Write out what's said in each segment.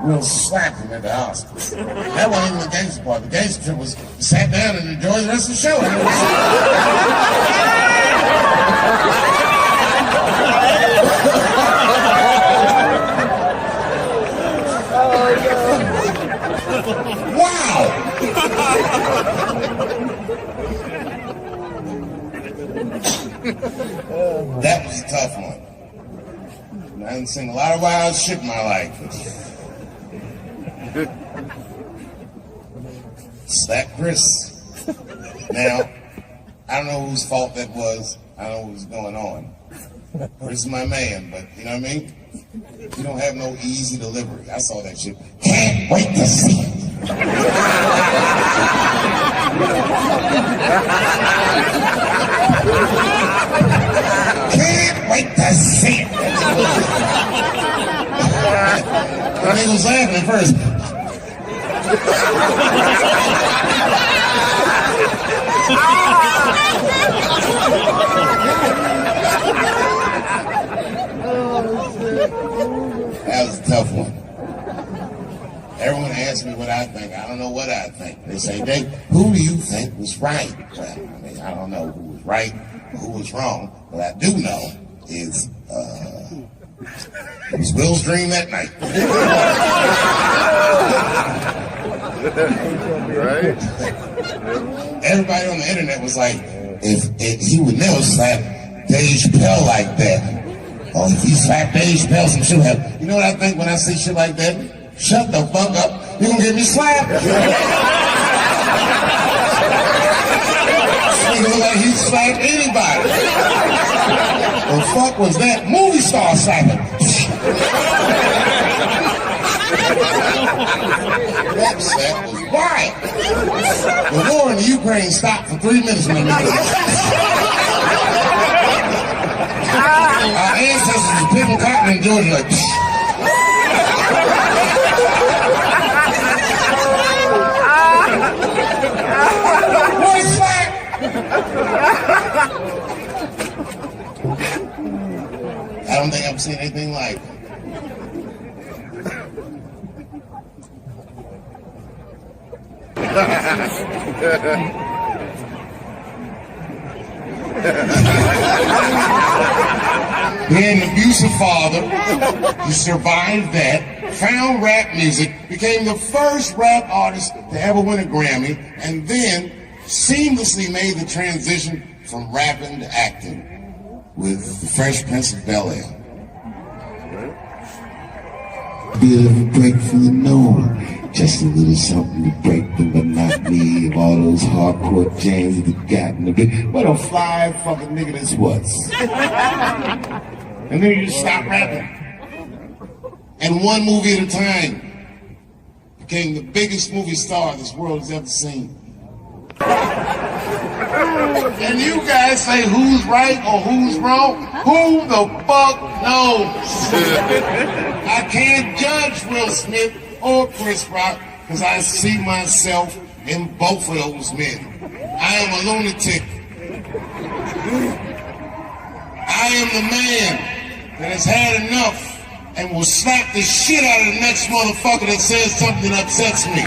We'll slap him at the hospital. That wasn't even the gangster part. The gangster was sat down and enjoyed the rest of the show. Wow! That was a tough one. I haven't seen a lot of wild shit in my life. Slap Chris. Now, I don't know whose fault that was. I don't know what was going on. Chris is my man, but you know what I mean? You don't have no easy delivery. I saw that shit. Can't wait to see it. Can't wait to see it. I think he was laughing at first. That was a tough one. Everyone asks me what I think. I don't know what I think. They say, Dave, who do you think was right? Well, I mean, I don't know who was right or who was wrong. What I do know is it was Will's dream that night. Right? Everybody on the internet was like, if he would never slap Dave Chappelle like that. Or if he slapped Dave Chappelle, some shit would happen. You know what I think when I see shit like that? Shut the fuck up. You're gonna get me slapped. Nigga look like he slapped anybody. The fuck was that? Movie star slapping. That slap was wild. The war in the Ukraine stopped for 3 minutes when they our ancestors were picking cotton in Georgia like one slap. I don't think I've seen anything like it. Being an abusive father, he survived that, found rap music, became the first rap artist to ever win a Grammy, and then seamlessly made the transition from rapping to acting with The Fresh Prince of Bel-Air. Bit of a break from the norm, just a little something to break the monotony of all those hardcore jams that you got in the big. What a fly fucking nigga this was. And then you just stop rapping. And one movie at a time became the biggest movie star this world has ever seen. And you guys say who's right or who's wrong? Who the fuck knows? I can't judge Will Smith or Chris Rock because I see myself in both of those men. I am a lunatic. I am the man that has had enough and will slap the shit out of the next motherfucker that says something that upsets me.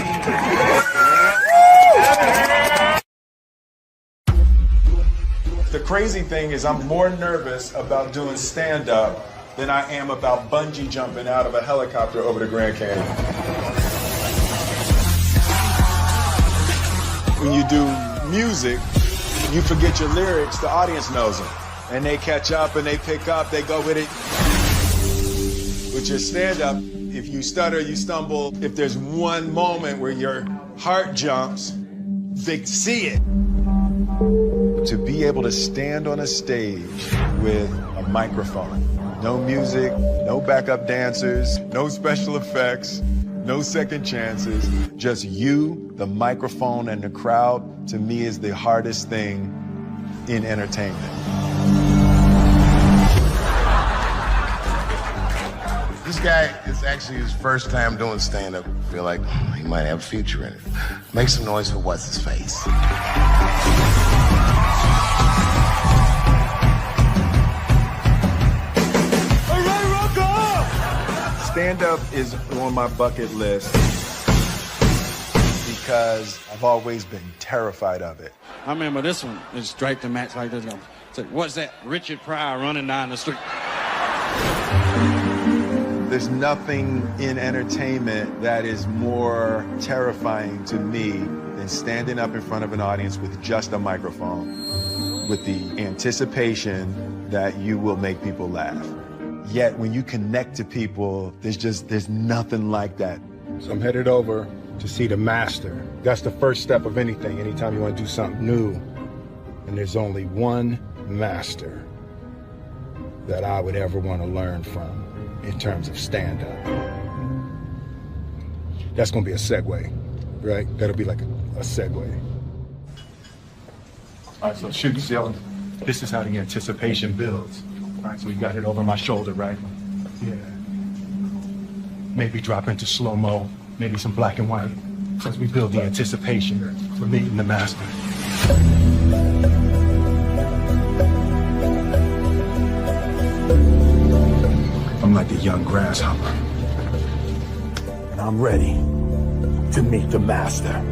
The crazy thing is I'm more nervous about doing stand-up than I am about bungee jumping out of a helicopter over the Grand Canyon. When you do music, you forget your lyrics, the audience knows them. And they catch up and they pick up, they go with it. With your stand-up, if you stutter, you stumble, if there's one moment where your heart jumps, they see it. To be able to stand on a stage with a microphone, no music, no backup dancers, no special effects, no second chances, just you, the microphone, and the crowd, to me is the hardest thing in entertainment. This guy is actually his first time doing stand-up. I feel like he might have a future in it. Make some noise for what's his face. All right, Rocco! Stand-up is on my bucket list because I've always been terrified of it. I remember this one is straight to match like this. Say, what's that? Richard Pryor running down the street. There's nothing in entertainment that is more terrifying to me than standing up in front of an audience with just a microphone, with the anticipation that you will make people laugh. Yet when you connect to people, there's nothing like that. So I'm headed over to see the master. That's the first step of anything, anytime you want to do something new. And there's only one master that I would ever want to learn from in terms of stand-up. That's gonna be a segue, right? That'll be like a segue. All right, so shoot, Dylan. This is how the anticipation builds. All right, so we got it over my shoulder, right? Yeah. Maybe drop into slow-mo, maybe some black and white, as we build the anticipation for meeting the master. I'm like the young grasshopper, and I'm ready to meet the master.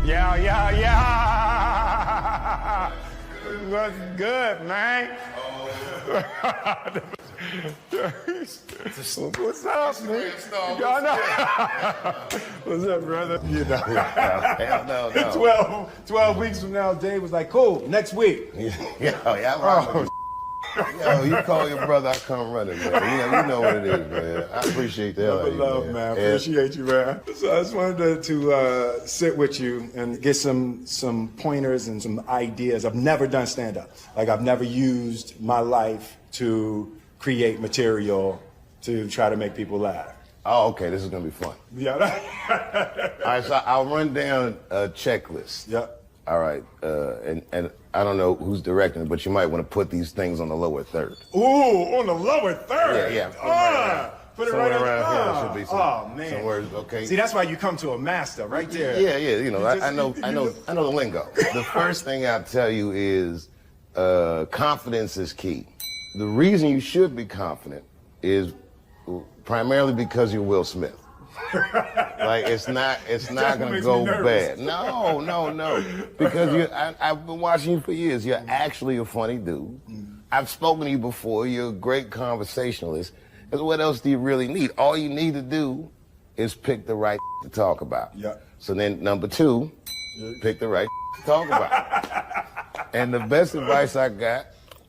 Yeah. What's good, man? What's up, man? What's up, brother? You know. Hell no. 12 weeks from now, Dave was like, cool, next week. Yo, you call your brother, I come running, man. You know what it is, man. I appreciate the hell out of you, Love, man. Appreciate you, man. So I just wanted to sit with you and get some pointers and some ideas. I've never done stand-up. Like, I've never used my life to create material to try to make people laugh. Oh, okay, this is gonna be fun. Yeah. All right, so I'll run down a checklist. Yep. All right, and I don't know who's directing it, but you might want to put these things on the lower third. Ooh, on the lower third. Yeah. Put it Somewhere right around here. on. Should be some, some words, okay? See, that's why you come to a master, right there. Yeah. You know, I know the lingo. The first thing I'll tell you is confidence is key. The reason you should be confident is primarily because you're Will Smith. Like it's not gonna go bad. No. Because I've been watching you for years. You're actually a funny dude. I've spoken to you before. You're a great conversationalist. And what else do you really need? All you need to do is pick the right to talk about. Yeah. So then number 2, pick the right to talk about. And the best advice I got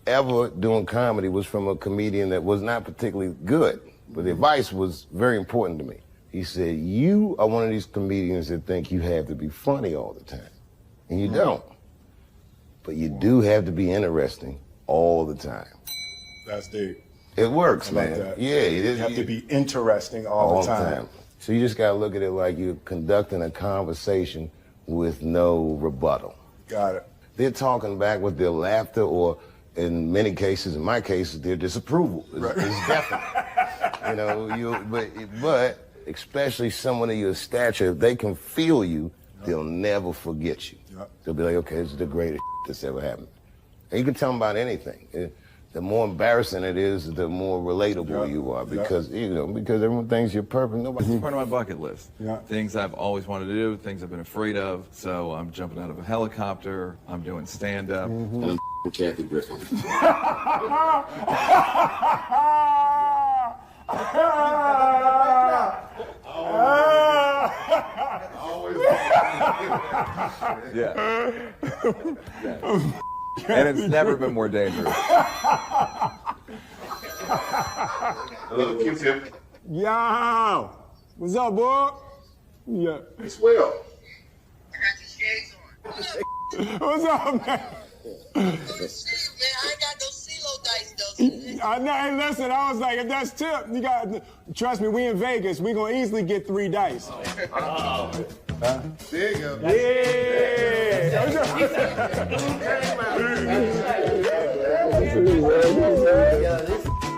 ever doing comedy was from a comedian that was not particularly good, but the advice was very important to me. He said, you are one of these comedians that think you have to be funny all the time. And you don't. But you do have to be interesting all the time. That's deep. It works, I like man. that. Yeah, it is. You have to be interesting all the time. So you just gotta look at it like you're conducting a conversation with no rebuttal. Got it. They're talking back with their laughter, or in many cases, in my case, their disapproval. It's definite. You know, but especially someone of your stature, if they can feel you, they'll never forget you. They'll be like, okay, this is the greatest that's ever happened. And you can tell them about anything. The more embarrassing it is, the more relatable you are, because because everyone thinks you're perfect. It's part of my bucket list. Things I've always wanted to do, things I've been afraid of. So I'm jumping out of a helicopter. I'm doing stand-up. I'm Kathy Griffin. Yeah. And it's never been more dangerous. Hello, Q-Tip. Yo! What's up, boy? Yeah. It's Will. I got your shades on. What's up, man? Man, I ain't got no CeeLo dice, though. I know, hey, listen, I was like, if that's tip, you got, trust me, we in Vegas, we gonna easily get 3 dice. There you go. Yeah!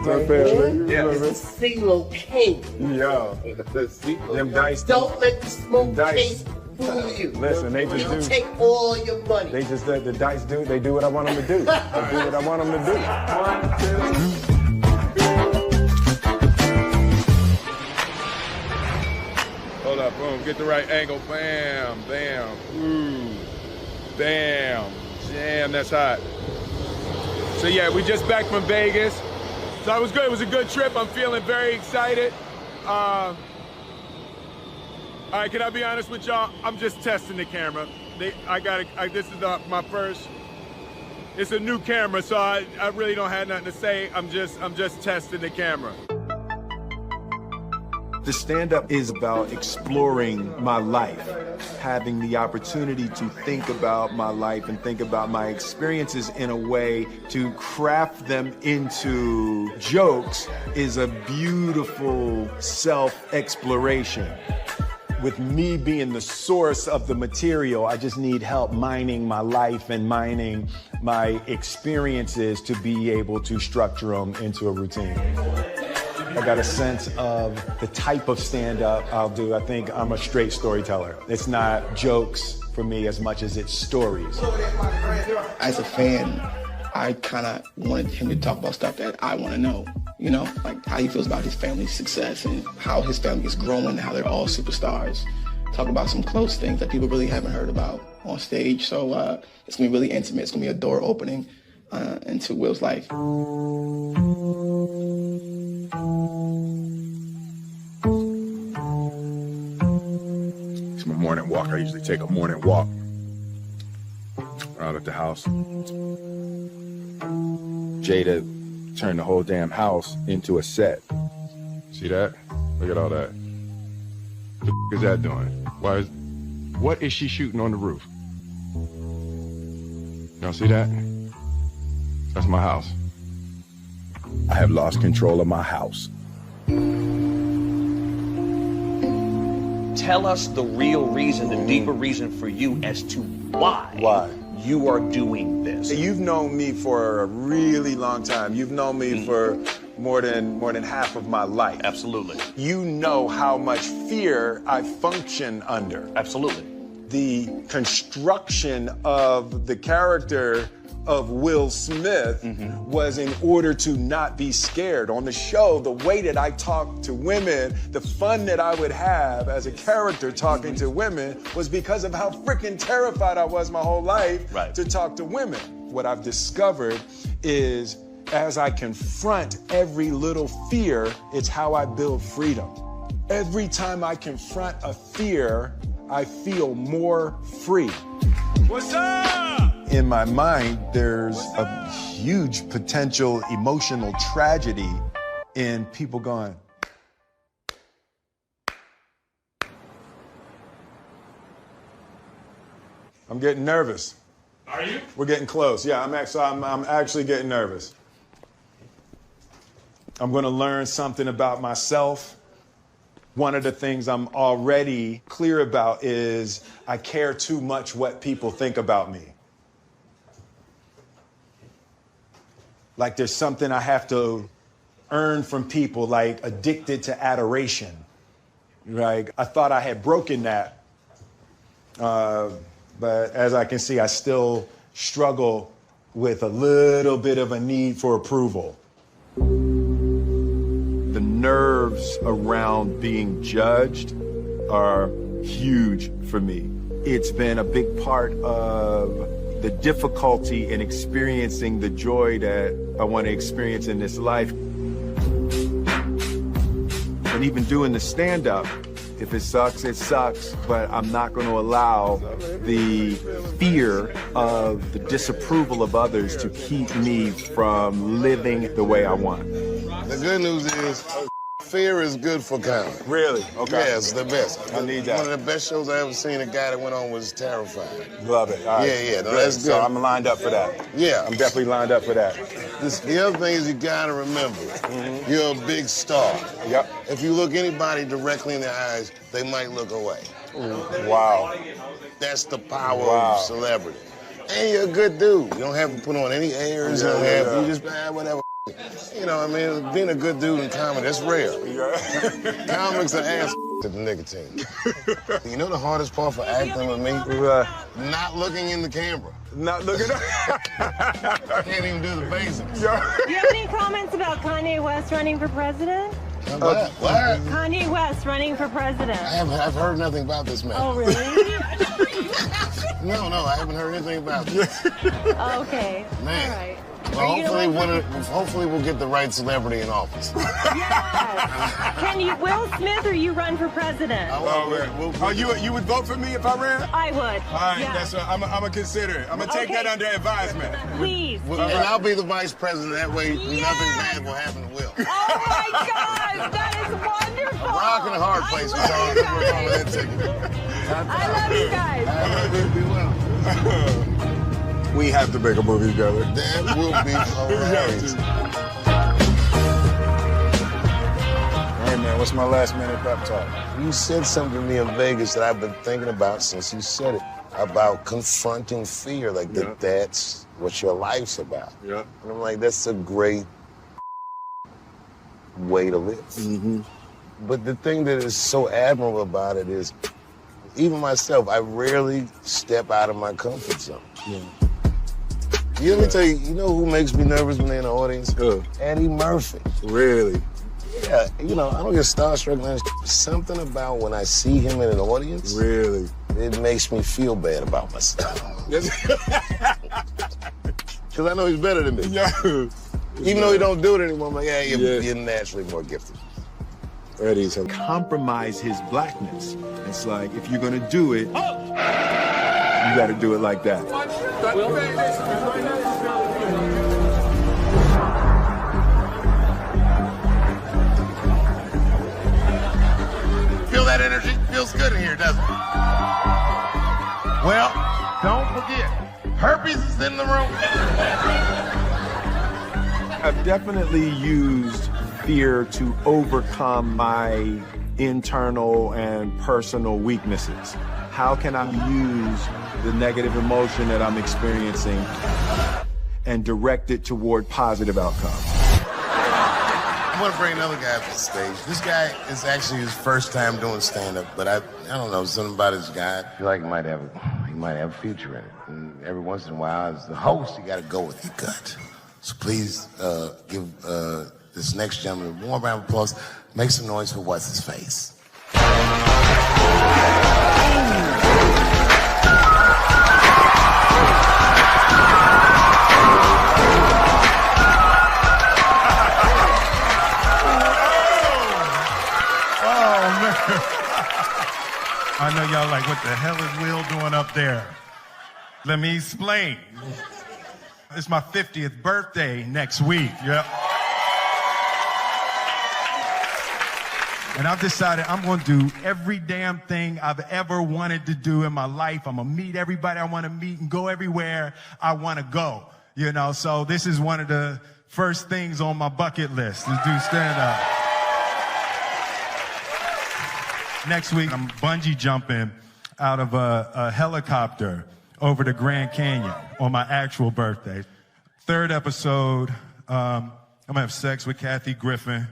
This is CeeLo King. Yo, them dice. Don't let the smoke taste fool you. Listen, they just They'll do. take all your money. They just, the dice do, they do what I want them to do. They do what I want them to do. 1, 2. up. Boom, get the right angle. Bam, bam. Ooh, bam. Damn, that's hot. So yeah, we just back from Vegas. So it was good. It was a good trip. I'm feeling very excited. All right, can I be honest with y'all? I'm just testing the camera. This is my first. It's a new camera, so I really don't have nothing to say. I'm just testing the camera. The stand-up is about exploring my life, having the opportunity to think about my life and think about my experiences in a way to craft them into jokes is a beautiful self-exploration. With me being the source of the material, I just need help mining my life and mining my experiences to be able to structure them into a routine. I got a sense of the type of stand-up I'll do. I think I'm a straight storyteller. It's not jokes for me as much as it's stories. As a fan, I kind of wanted him to talk about stuff that I want to know. You know, like how he feels about his family's success and how his family is growing and how they're all superstars. Talk about some close things that people really haven't heard about on stage. So it's gonna be really intimate. It's gonna be a door opening into Will's life. It's my morning walk. I usually take a morning walk out at the house. Jada turned the whole damn house into a set. See that? Look at all that. What the is that doing? What is she shooting on the roof? Y'all see that? That's my house. I have lost control of my house. Tell us the real reason, the deeper reason for you as to why you are doing this. You've known me for a really long time. You've known me for more than half of my life. Absolutely. You know how much fear I function under. Absolutely. The construction of the character of Will Smith was in order to not be scared. On the show, the way that I talked to women, the fun that I would have as a character talking to women was because of how freaking terrified I was my whole life to talk to women. What I've discovered is as I confront every little fear, it's how I build freedom. Every time I confront a fear, I feel more free. What's up? In my mind, there's a huge potential emotional tragedy in people going, I'm getting nervous. Are you? We're getting close. Yeah, I'm actually getting nervous. I'm gonna learn something about myself. One of the things I'm already clear about is I care too much what people think about me. Like there's something I have to earn from people, like addicted to adoration. Right? I thought I had broken that. But as I can see, I still struggle with a little bit of a need for approval. The nerves around being judged are huge for me. It's been a big part of the difficulty in experiencing the joy that I want to experience in this life. And even doing the stand-up, if it sucks, it sucks, but I'm not going to allow the fear of the disapproval of others to keep me from living the way I want. The good news is, fear is good for comedy. Really? Okay. Yeah, it's the best. I need that. One of the best shows I ever seen, a guy that went on was Terrified. Love it. All right. Yeah, no, that's good. So I'm lined up for that. Yeah. I'm definitely lined up for that. The other thing is you gotta remember, you're a big star. Yep. If you look anybody directly in the eyes, they might look away. Wow. That's the power of celebrity. And you're a good dude. You don't have to put on any airs. You don't have to, you just, whatever. You know what I mean? Being a good dude in comedy, that's rare. Comics are ass to the nicotine. You know the hardest part for acting with me? Not looking in the camera. Not looking I can't even do the basics. Do you have any comments about Kanye West running for president? What? Kanye West running for president. I've heard nothing about this man. Oh, really? No, I haven't heard anything about this. Okay. Man. All right. Well, hopefully we'll get the right celebrity in office. Yes. Can you, Will Smith, or you run for president? You would vote for me if I ran? I would. All right, Yeah. I'm gonna consider it. I'm gonna take that under advisement. Please. And I'll be the vice president. That way, nothing bad will happen to Will. Oh my God, that is wonderful. A rock and a hard place. I love you guys. We have to make a movie together. That will be hilarious. All right, man, what's my last minute pep talk? You said something to me in Vegas that I've been thinking about since you said it, about confronting fear, like that's what your life's about. Yeah. And I'm like, that's a great way to live. Mm-hmm. But the thing that is so admirable about it is, even myself, I rarely step out of my comfort zone. Yeah. Let me tell you, you know who makes me nervous when they're in the audience? Who? Eddie Murphy. Really? Yeah, I don't get starstruck, man. Something about when I see him in an audience. Really? It makes me feel bad about myself. Because I know he's better than me. Yeah. Even though he don't do it anymore, I'm like, you're naturally more gifted. Eddie's compromise his blackness. It's like, if you're gonna do it, you gotta do it like that. Feel that energy? Feels good in here, doesn't it? Well, don't forget, herpes is in the room. I've definitely used fear to overcome my internal and personal weaknesses. How can I use the negative emotion that I'm experiencing and direct it toward positive outcomes? I want to bring another guy up to the stage. This guy is actually his first time doing stand-up, but I don't know, something about his guy. I feel like he might have a future in it. And every once in a while, as the host, you got to go with your gut. So please give this next gentleman a warm round of applause. Make some noise for what's his face. I know y'all like, what the hell is Will doing up there? Let me explain. It's my 50th birthday next week. Yep. And I've decided I'm going to do every damn thing I've ever wanted to do in my life. I'm going to meet everybody I want to meet and go everywhere I want to go. So this is one of the first things on my bucket list, to do stand-up. Next week, I'm bungee jumping out of a helicopter over the Grand Canyon on my actual birthday. Third episode, I'm gonna have sex with Kathy Griffin.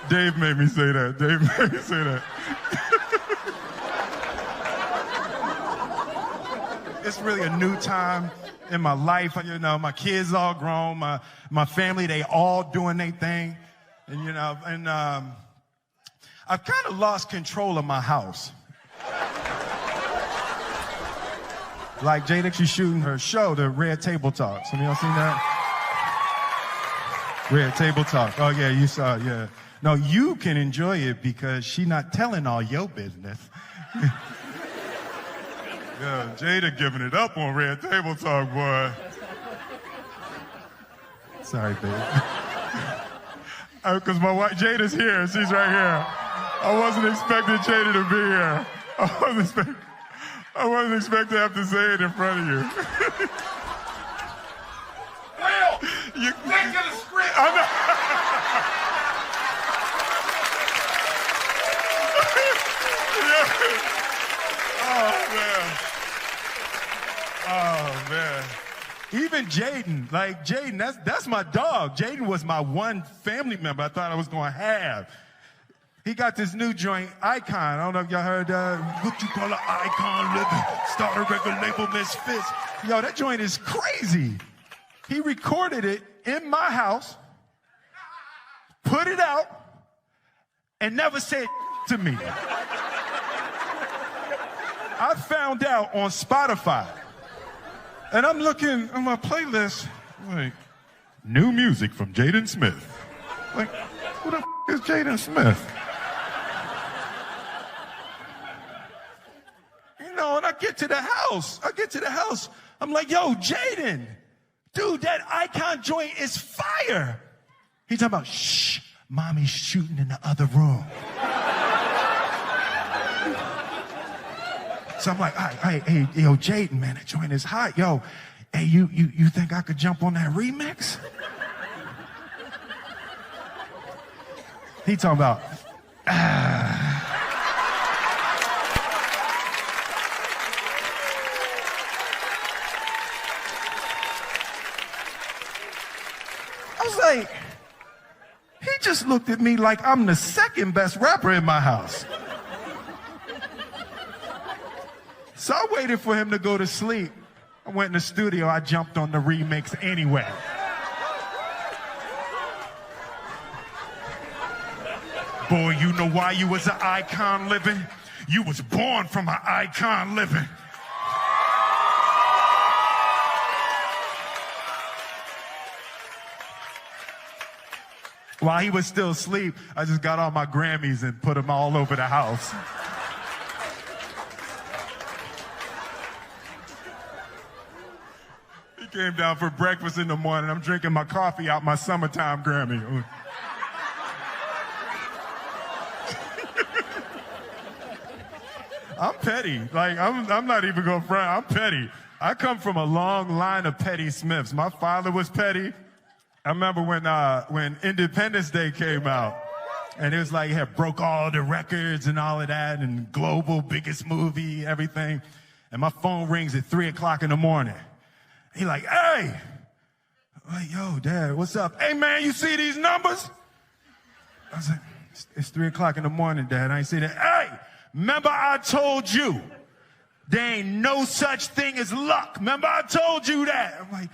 Dave made me say that. It's really a new time in my life. My kids all grown, my family, they all doing their thing. And, I've kind of lost control of my house. Like Jada, she's shooting her show, the Red Table Talk. Some of y'all seen that? Red Table Talk. Oh, yeah, you saw it, yeah. No, you can enjoy it because she's not telling all your business. Yeah, Jada giving it up on Red Table Talk, boy. Sorry, babe. Because my wife, Jada's here. She's right here. I wasn't expecting Jada to be here. I wasn't expecting to have to say it in front of you. Will, you think of the script. I know. Oh, man. Even Jaden, that's my dog. Jaden was my one family member I thought I was going to have. He got this new joint, Icon. I don't know if y'all heard what you call an icon living. start a record label, Misfits. Yo, that joint is crazy. He recorded it in my house, put it out, and never said to me. I found out on Spotify. And I'm looking on my playlist, like, new music from Jaden Smith. Like, who the is Jaden Smith? You know, and I get to the house. I'm like, yo, Jaden, dude, that Icon joint is fire. He's talking about, shh, mommy's shooting in the other room. So I'm like, hey, yo, Jaden, man, that joint is hot. Yo, hey, you think I could jump on that remix? He talking about, I was like, he just looked at me like I'm the second best rapper in my house. So I waited for him to go to sleep. I went in the studio, I jumped on the remix anyway. Boy, you know why you was an icon living? You was born from an icon living. While he was still asleep, I just got all my Grammys and put them all over the house. He came down for breakfast in the morning. I'm drinking my coffee out my summertime Grammy. I'm petty. Like, I'm not even going to front. I'm petty. I come from a long line of petty Smiths. My father was petty. I remember when Independence Day came out, and it was like, he had broke all the records and all of that, and global, biggest movie, everything. And my phone rings at 3 o'clock in the morning. He like, hey. I'm like, yo, Dad, what's up? Hey, man, you see these numbers? I was like, it's 3 o'clock in the morning, Dad. I ain't see that. Hey, remember I told you there ain't no such thing as luck. Remember I told you that? I'm like,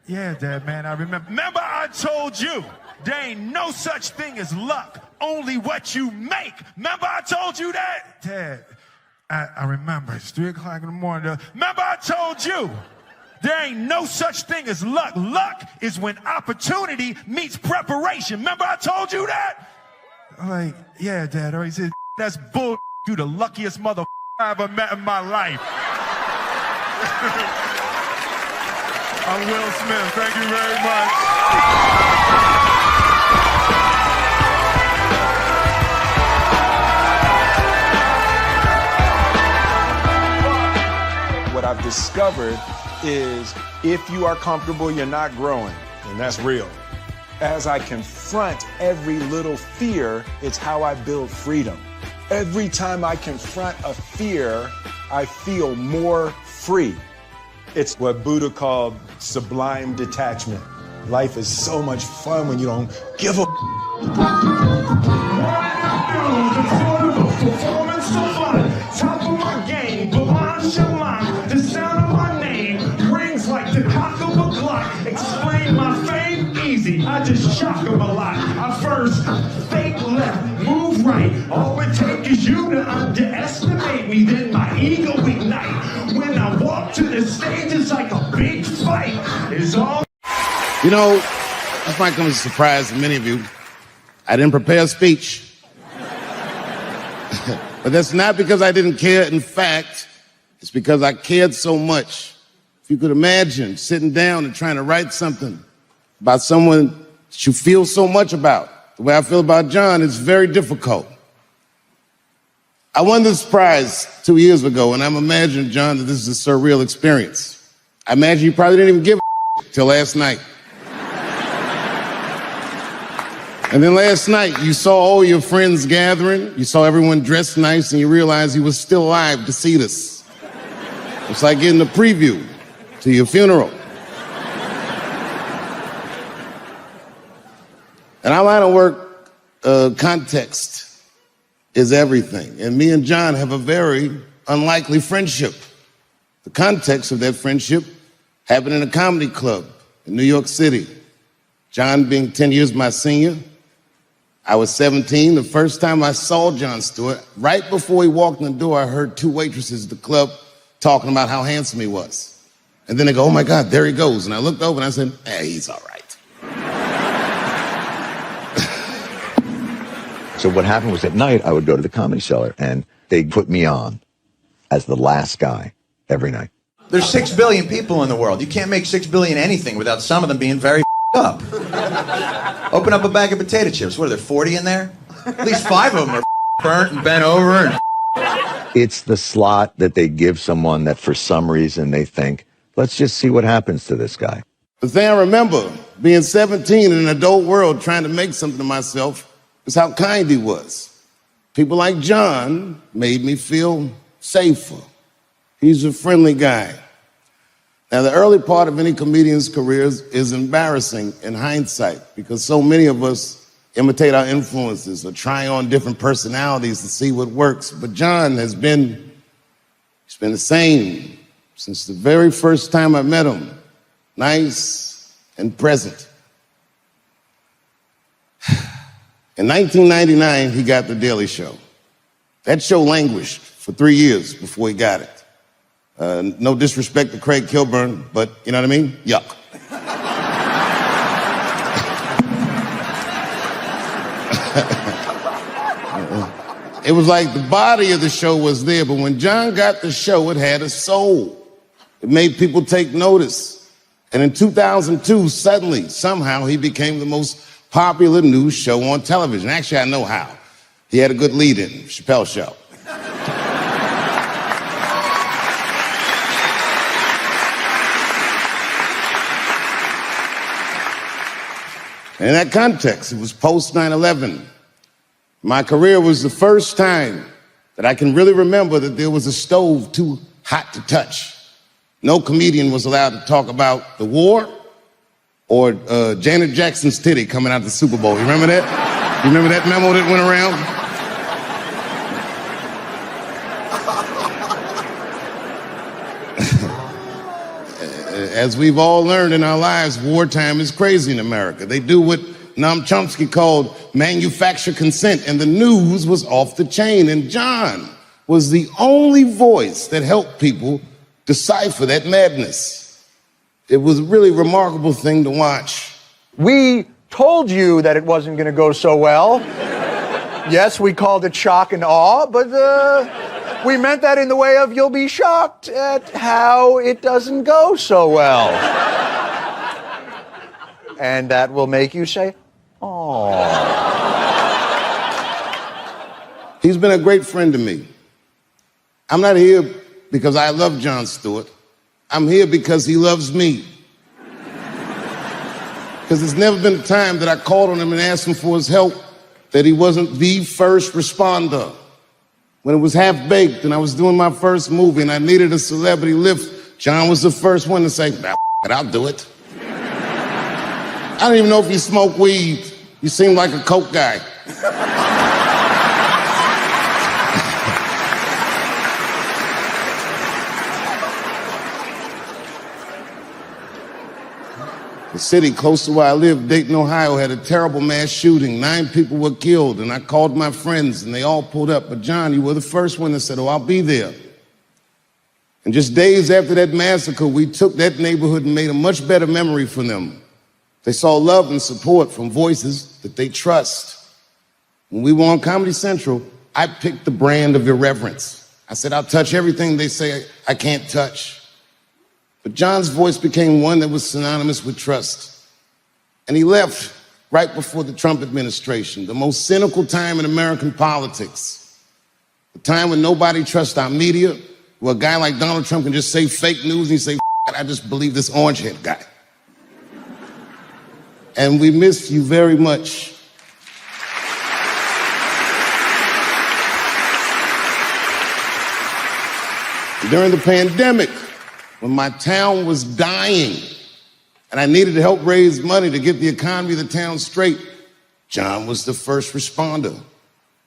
yeah, Dad, man, I remember. Remember I told you there ain't no such thing as luck, only what you make. Remember I told you that? Dad, I remember. It's 3 o'clock in the morning. Remember I told you there ain't no such thing as luck. Luck is when opportunity meets preparation. Remember I told you that? I'm like, yeah, Dad. Or he said, that's bull. You the luckiest mother I ever met in my life. I'm Will Smith. Thank you very much. What I've discovered is if you are comfortable, you're not growing, and that's real. As I confront every little fear, it's how I build freedom. Every time I confront a fear, I feel more free. It's what Buddha called sublime detachment. Life is so much fun when you don't give a Performance so fun, top of my game, Balan Shalan, the sound of my name rings like the cock of a clock. Explain my fame easy, I just shock them a lot. I first fake left, move right. All it takes is you to underestimate me, then my ego ignite. When I walk to the stage, it's like a big fight. It's all. You know, this might come as a surprise to many of you. I didn't prepare a speech. But that's not because I didn't care. In fact, it's because I cared so much. If you could imagine sitting down and trying to write something about someone that you feel so much about, the way I feel about John, it's very difficult. I won this prize 2 years ago, and I'm imagining, John, that this is a surreal experience. I imagine you probably didn't even give a till last night. And then last night, you saw all your friends gathering, you saw everyone dressed nice, and you realized he was still alive to see this. It's like getting a preview to your funeral. In our line of work, context is everything. And me and John have a very unlikely friendship. The context of that friendship happened in a comedy club in New York City. John being 10 years my senior, I was 17. The first time I saw Jon Stewart, right before he walked in the door, I heard two waitresses at the club talking about how handsome he was. And then they go, oh my God, there he goes. And I looked over and I said, hey, he's all right. So what happened was at night, I would go to the Comedy Cellar and they'd put me on as the last guy every night. There's 6 billion people in the world. You can't make 6 billion anything without some of them being very up. Open up a bag of potato chips. What are there, 40 in there? At least 5 of them are burnt and bent over. And it's the slot that they give someone that for some reason they think, let's just see what happens to this guy. The thing I remember being 17 in an adult world trying to make something of myself is how kind he was. People like John made me feel safer. He's a friendly guy. Now, the early part of any comedian's career is embarrassing in hindsight because so many of us imitate our influences or try on different personalities to see what works. But John he's been the same since the very first time I met him. Nice and present. In 1999, he got The Daily Show. That show languished for 3 years before he got it. No disrespect to Craig Kilburn, but you know what I mean? Yuck. It was like the body of the show was there, but when John got the show, it had a soul. It made people take notice. And in 2002, suddenly, somehow, he became the most popular news show on television. Actually, I know how. He had a good lead-in, Chappelle Show. And in that context, it was post 9/11. My career was the first time that I can really remember that there was a stove too hot to touch. No comedian was allowed to talk about the war or Janet Jackson's titty coming out of the Super Bowl. You remember that? You remember that memo that went around? As we've all learned in our lives, wartime is crazy in America. They do what Noam Chomsky called manufactured consent, and the news was off the chain. And John was the only voice that helped people decipher that madness. It was a really remarkable thing to watch. We told you that it wasn't going to go so well. Yes, we called it shock and awe, but we meant that in the way of you'll be shocked at how it doesn't go so well. And that will make you say, oh. He's been a great friend to me. I'm not here because I love Jon Stewart. I'm here because he loves me. Because there's never been a time that I called on him and asked him for his help that he wasn't the first responder. When it was half-baked and I was doing my first movie and I needed a celebrity lift, John was the first one to say, I'll do it. I don't even know if you smoke weed. You seem like a coke guy. The city close to where I live, Dayton, Ohio, had a terrible mass shooting. 9 people were killed, and I called my friends, and they all pulled up. But John, you were the first one that said, oh, I'll be there. And just days after that massacre, we took that neighborhood and made a much better memory for them. They saw love and support from voices that they trust. When we were on Comedy Central, I picked the brand of irreverence. I said, I'll touch everything they say I can't touch. But John's voice became one that was synonymous with trust. And he left right before the Trump administration, the most cynical time in American politics. The time when nobody trusts our media, where a guy like Donald Trump can just say fake news and he say, I just believe this orange-head guy. And we miss you very much. During the pandemic, when my town was dying and I needed to help raise money to get the economy of the town straight, John was the first responder.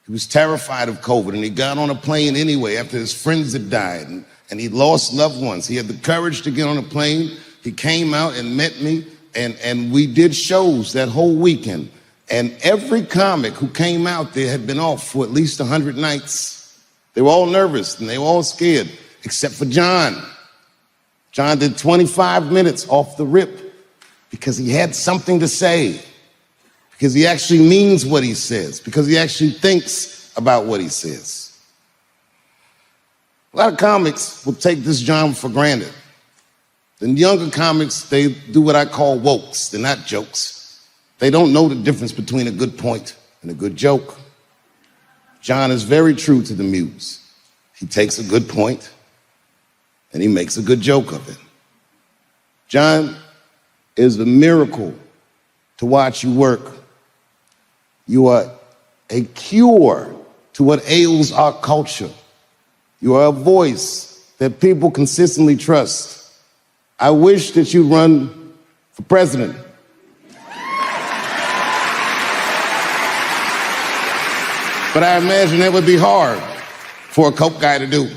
He was terrified of COVID and he got on a plane anyway after his friends had died. And and he lost loved ones. He had the courage to get on a plane. He came out and met me, and we did shows that whole weekend. And every comic who came out there had been off for at least 100 nights. They were all nervous, and they were all scared, except for John. John did 25 minutes off the rip because he had something to say, because he actually means what he says, because he actually thinks about what he says. A lot of comics will take this genre for granted. The younger comics, they do what I call wokes. They're not jokes. They don't know the difference between a good point and a good joke. John is very true to the muse. He takes a good point and he makes a good joke of it. John is a miracle to watch you work. You are a cure to what ails our culture. You are a voice that people consistently trust. I wish that you'd run for president. But I imagine that would be hard for a Coke guy to do.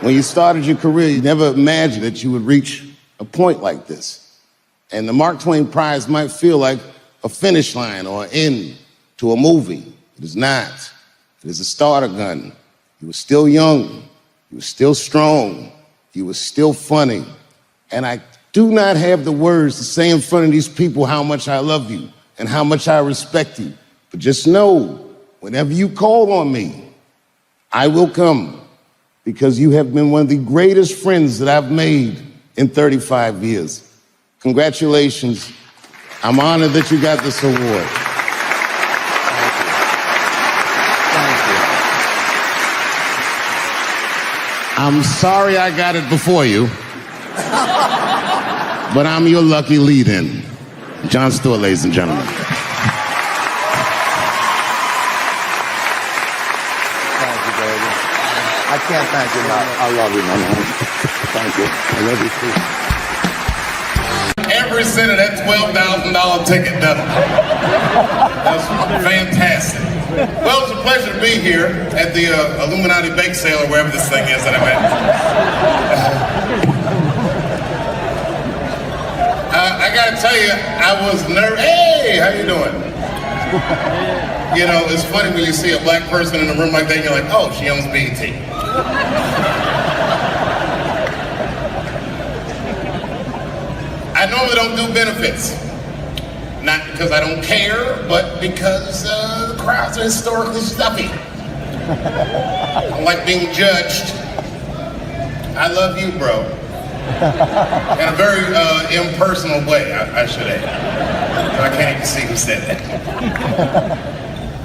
When you started your career, you never imagined that you would reach a point like this. And the Mark Twain Prize might feel like a finish line or an end to a movie. It is not. It is a starter gun. You were still young. You were still strong. You were still funny. And I do not have the words to say in front of these people how much I love you and how much I respect you. But just know, whenever you call on me, I will come, because you have been one of the greatest friends that I've made in 35 years. Congratulations. I'm honored that you got this award. I'm sorry I got it before you, but I'm your lucky lead-in. Jon Stewart, ladies and gentlemen. Thank you, baby. I can't thank you enough. I love you, my man. Thank you. I love you, too. Every cent of that $12,000 ticket done. That's fantastic. Well, it's a pleasure to be here at the Illuminati bake sale, or wherever this thing is that I'm at. I gotta tell you, I was nervous. Hey, how you doing? You know, it's funny when you see a black person in a room like that, you're like, oh, she owns BET. I normally don't do benefits. Not because I don't care, but because the crowds are historically stuffy. I don't like being judged. I love you, bro. In a very impersonal way, I should add. So I can't even see who said that.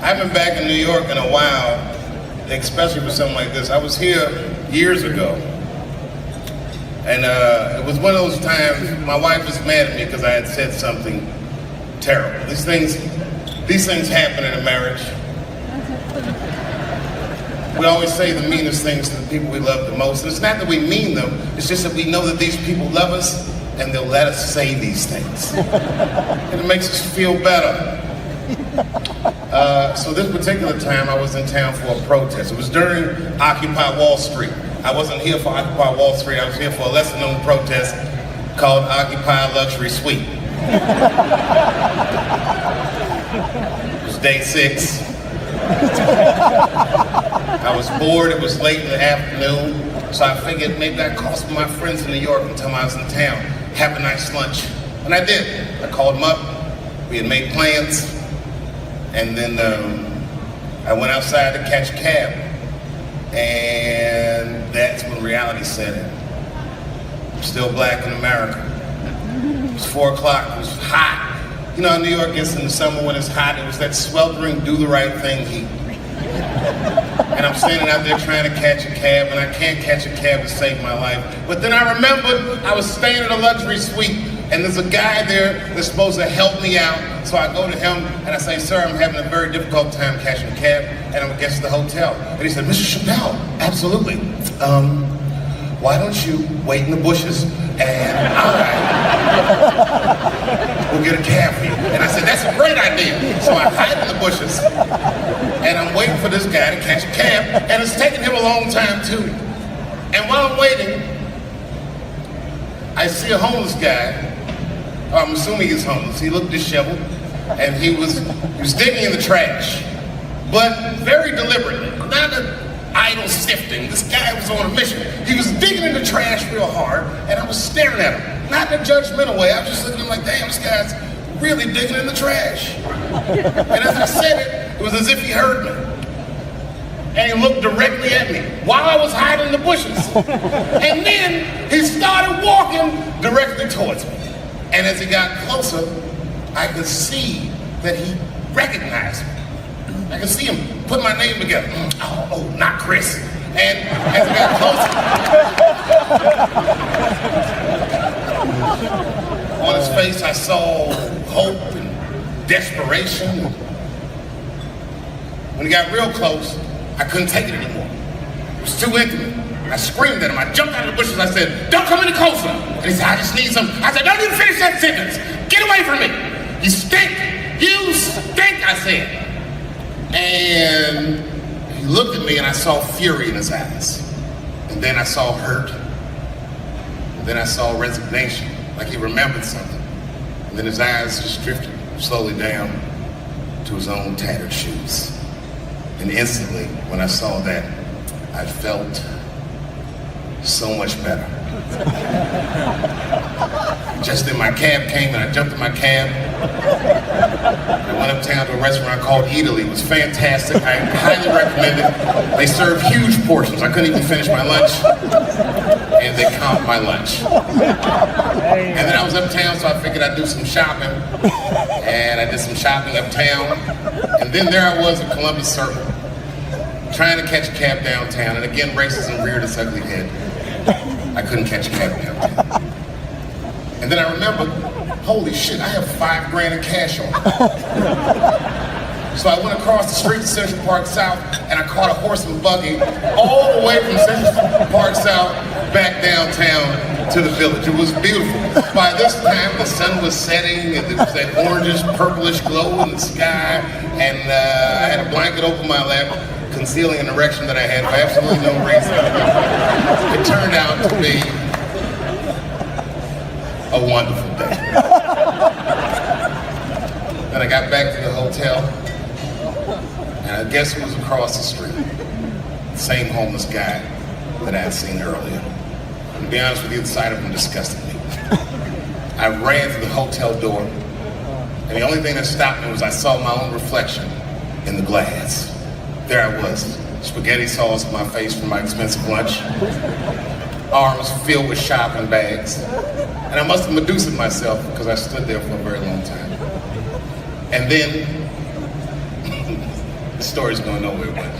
I haven't been back in New York in a while, especially for something like this. I was here years ago. And it was one of those times my wife was mad at me because I had said something terrible. These things happen in a marriage. We always say the meanest things to the people we love the most. And it's not that we mean them, it's just that we know that these people love us and they'll let us say these things. And it makes us feel better. So this particular time I was in town for a protest. It was during Occupy Wall Street. I wasn't here for Occupy Wall Street, I was here for a lesser known protest called Occupy Luxury Suite. It was day 6. I was bored, it was late in the afternoon, so I figured maybe I'd call some of my friends in New York and tell them I was in town, have a nice lunch. And I did. I called them up, we had made plans, and then I went outside to catch a cab. And that's when reality set in. I'm still black in America. It was 4 o'clock, it was hot. You know how New York gets in the summer when it's hot? It was that sweltering, do the right thing heat. And I'm standing out there trying to catch a cab, and I can't catch a cab to save my life. But then I remembered I was staying at a luxury suite, and there's a guy there that's supposed to help me out. So I go to him and I say, sir, I'm having a very difficult time catching a cab, and I'm against the hotel. And he said, Mr. Chappelle, absolutely. Why don't you wait in the bushes and we'll get a cab for you. And I said, that's a great idea. So I hide in the bushes, and I'm waiting for this guy to catch a cab, and it's taking him a long time too. And while I'm waiting, I see a homeless guy. I'm assuming he's homeless. He looked disheveled, and he was digging in the trash, but very deliberately, not an idle sifting. This guy was on a mission. He was digging in the trash real hard, and I was staring at him, not in a judgmental way. I was just looking at him like, damn, this guy's really digging in the trash. And as I said it was as if he heard me. And he looked directly at me while I was hiding in the bushes. And then he started walking directly towards me. And as he got closer, I could see that he recognized me. I could see him put my name together. Oh, not Chris. And as he got closer, on his face I saw hope and desperation. When he got real close, I couldn't take it anymore. It was too intimate. I screamed at him. I jumped out of the bushes. I said, don't come any closer. And he said, I just need some. I said, don't even finish that sentence. Get away from me. You stink. You stink, I said. And he looked at me and I saw fury in his eyes. And then I saw hurt. And then I saw resignation, like he remembered something. And then his eyes just drifted slowly down to his own tattered shoes. And instantly, when I saw that, I felt so much better. Just then my cab came and I jumped in my cab. I went uptown to a restaurant called Italy. It was fantastic. I highly recommend it. They serve huge portions. I couldn't even finish my lunch. And they comped my lunch. And then I was uptown, so I figured I'd do some shopping. And I did some shopping uptown. And then there I was at Columbus Circle, trying to catch a cab downtown. And again, racism reared its ugly head. I couldn't catch a cab downtown. And then I remembered, holy shit, I have $5,000 in cash on me. So I went across the street to Central Park South and I caught a horse and buggy all the way from Central Park South back downtown to the village. It was beautiful. By this time, the sun was setting and there was that orangish, purplish glow in the sky, and I had a blanket over my lap, concealing an erection that I had for absolutely no reason. It turned out to be a wonderful day. Then I got back to the hotel, and I guess who was across the street? The same homeless guy that I had seen earlier. And to be honest with you, the sight of him disgusted me. I ran to the hotel door, and the only thing that stopped me was I saw my own reflection in the glass. There I was, spaghetti sauce on my face from my expensive lunch, arms filled with shopping bags, and I must have Medusa'd myself because I stood there for a very long time. And then, the story's going nowhere, but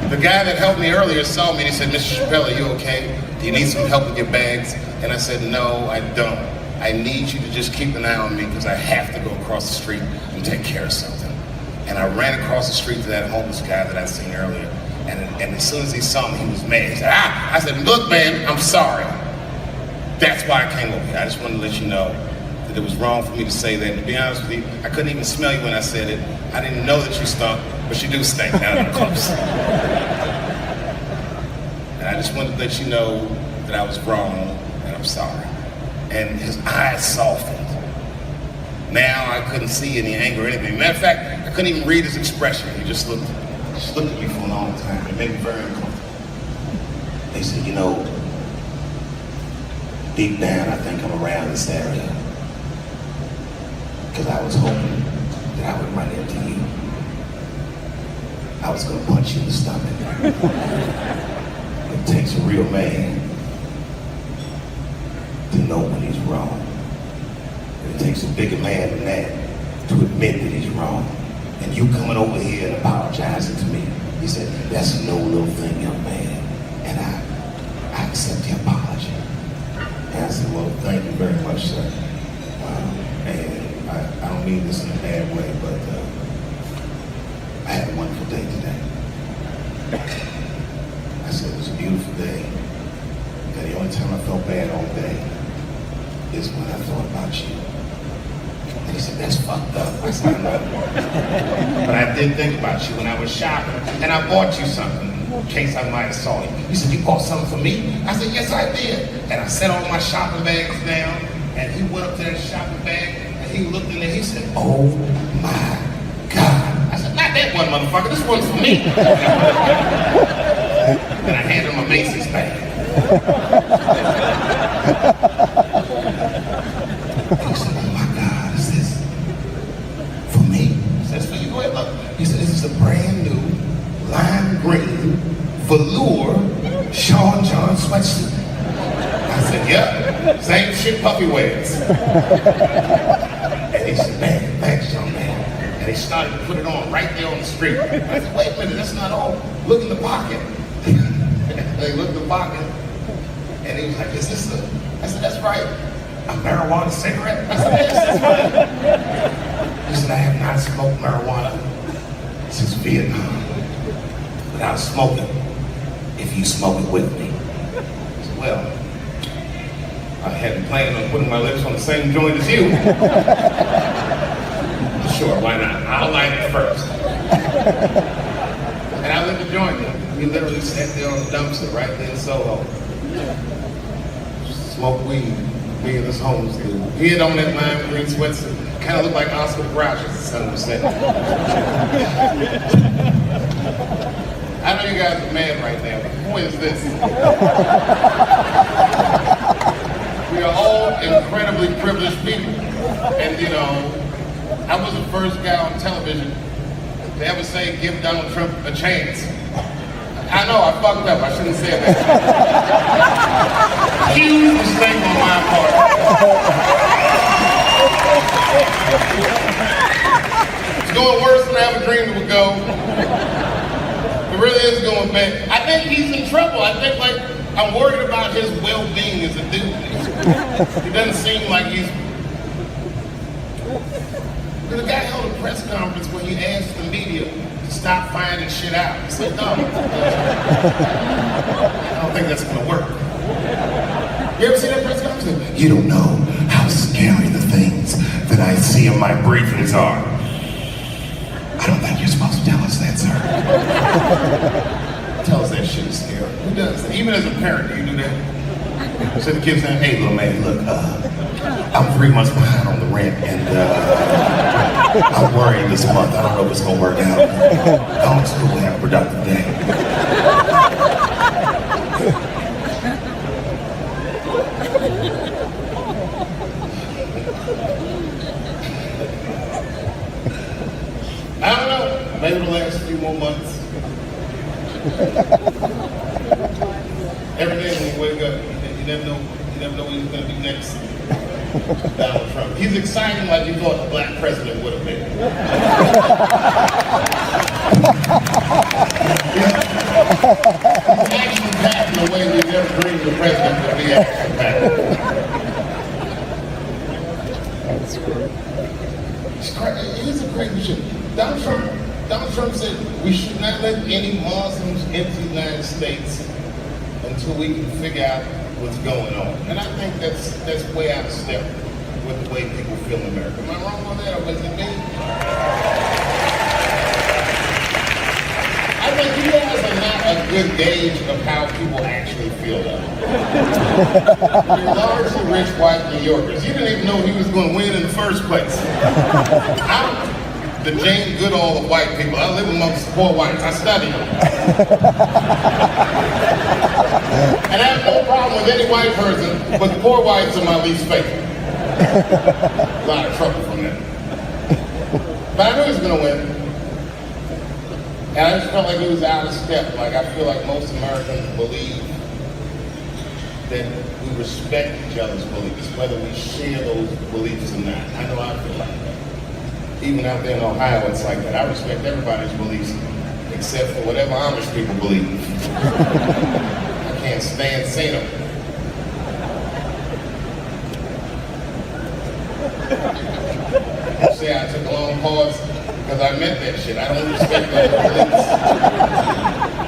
the guy that helped me earlier saw me and he said, Mr. Chappelle, are you okay? Do you need some help with your bags? And I said, no, I don't. I need you to just keep an eye on me because I have to go across the street and take care of something. And I ran across the street to that homeless guy that I'd seen earlier. And as soon as he saw me, he was mad. He said, I said, look, man, I'm sorry. That's why I came over here. I just wanted to let you know that it was wrong for me to say that. And to be honest with you, I couldn't even smell you when I said it. I didn't know that you stunk, but you do stink now that I'm close. And I just wanted to let you know that I was wrong and I'm sorry. And his eyes softened. Now I couldn't see any anger or anything. Matter of fact, I couldn't even read his expression. He just looked at me for a long time. It made me very uncomfortable. He said, you know, deep down I think I'm around this area because I was hoping that I would run into you. I was gonna punch you in the stomach. It takes a real man to know when he's wrong. It takes a bigger man than that to admit that he's wrong. And you coming over here and apologizing to me, he said, that's no little thing, young man. And I accept the apology. And I said, well, thank you very much, sir. And I don't mean this in a bad way, but I had a wonderful day today. I said, it was a beautiful day. And the only time I felt bad all day is when I thought about you. And he said, that's fucked up. I said, I know. But I did think about you when I was shopping, and I bought you something in case I might have saw you. He said, you bought something for me? I said, yes, I did. And I set all my shopping bags down, and he went up to that shopping bag, and he looked in there, he said, oh my God. I said, not that one, motherfucker, this one's for me. And I handed him a Macy's bag. He said, oh my God, is this for me? He said, for you, go ahead, look. He said, this is a brand new lime green velour Sean John sweatsuit. I said, yeah, same shit Puffy wears. And he said, man, thanks, young man. And he started to put it on right there on the street. I said, wait a minute, that's not all. Look in the pocket. They looked in the pocket, and he was like, is this a, I said, that's right, a marijuana cigarette? I said, yes, that's right. He said, I have not smoked marijuana since Vietnam without smoking, if you smoke it with me. I said, well, I hadn't planned on putting my lips on the same joint as you. Sure, why not? I'll light it first. And I lit the joint. We literally sat there on the dumpster right there in Soho. Smoked weed. Me and his homies did. He had on that lime green sweatsuit. Kind of looked like Oscar Grouch, as the son was saying. I know you guys are mad right now, but the point is this. We are all incredibly privileged people. And you know, I was the first guy on television to ever say, give Donald Trump a chance. I know, I fucked up, I shouldn't say that. Huge mistake on my part. It's going worse than I ever dreamed it would go. It really is going bad. I think he's in trouble. I think, like, I'm worried about his well-being as a dude. He doesn't seem like he's... The guy held a press conference where he asked the media to stop finding shit out. It's like, no, I don't think that's gonna work. You ever see that press conference? You don't know how scary the things that I see in my briefings are. I don't think you're supposed to tell us that, sir. Tell us that shit is scary. Who does that? Even as a parent, do you do that? So the kid's saying, hey, little man, look, I'm 3 months behind on the rent, and I'm worrying this month. I don't know if it's going to work out. Go to school and have a productive day. I don't know. Maybe it'll last a few more months. Every day when you wake up, you never know what he's going to be next. Donald Trump. He's exciting like you thought the black president would have been. He's action-packed in a way we've never dreamed the president would be action-packed. That's great. It is a crazy shit. Donald Trump said we should not let any Muslims into the United States until we can figure out what's going on. And I think that's way out of step with the way people feel in America. Am I wrong on that, or was it me? I think you guys are not a good gauge of how people actually feel about it. You're largely rich white New Yorkers. You didn't even know he was going to win in the first place. I'm the Jane Goodall of white people. I live amongst poor whites. I study them. And I have no problem with any white person, but the poor whites are my least favorite. A lot of trouble from them. But I knew he was going to win. And I just felt like he was out of step. Like, I feel like most Americans believe that we respect each other's beliefs, whether we share those beliefs or not. I know I feel like that. Even out there in Ohio, it's like that. I respect everybody's beliefs, except for whatever Amish people believe. I can't stand seeing them. See, I took a long pause because I meant that shit. I don't respect other beliefs.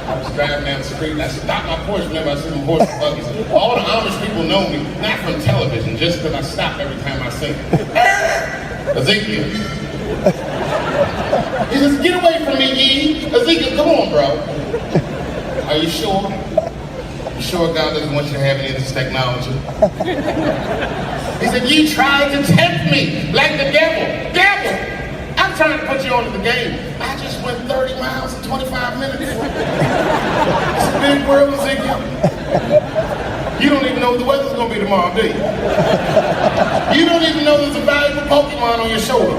I driving down the street, and I stop my Porsche whenever I see them horse and buggies. All the Amish people know me, not from television, just because I stop every time I sing. Ezekiel. He says, get away from me, Yee. Ezekiel, come on, bro. Are you sure? You sure God doesn't want you to have any of this technology? He said, you tried to tempt me like the devil. Devil! I'm trying to put you onto the game. I just went 30 miles in 25 minutes. It's a big world, Ezekiel. You don't even know what the weather's gonna be tomorrow, do you? You don't even know there's a valuable Pokemon on your shoulder.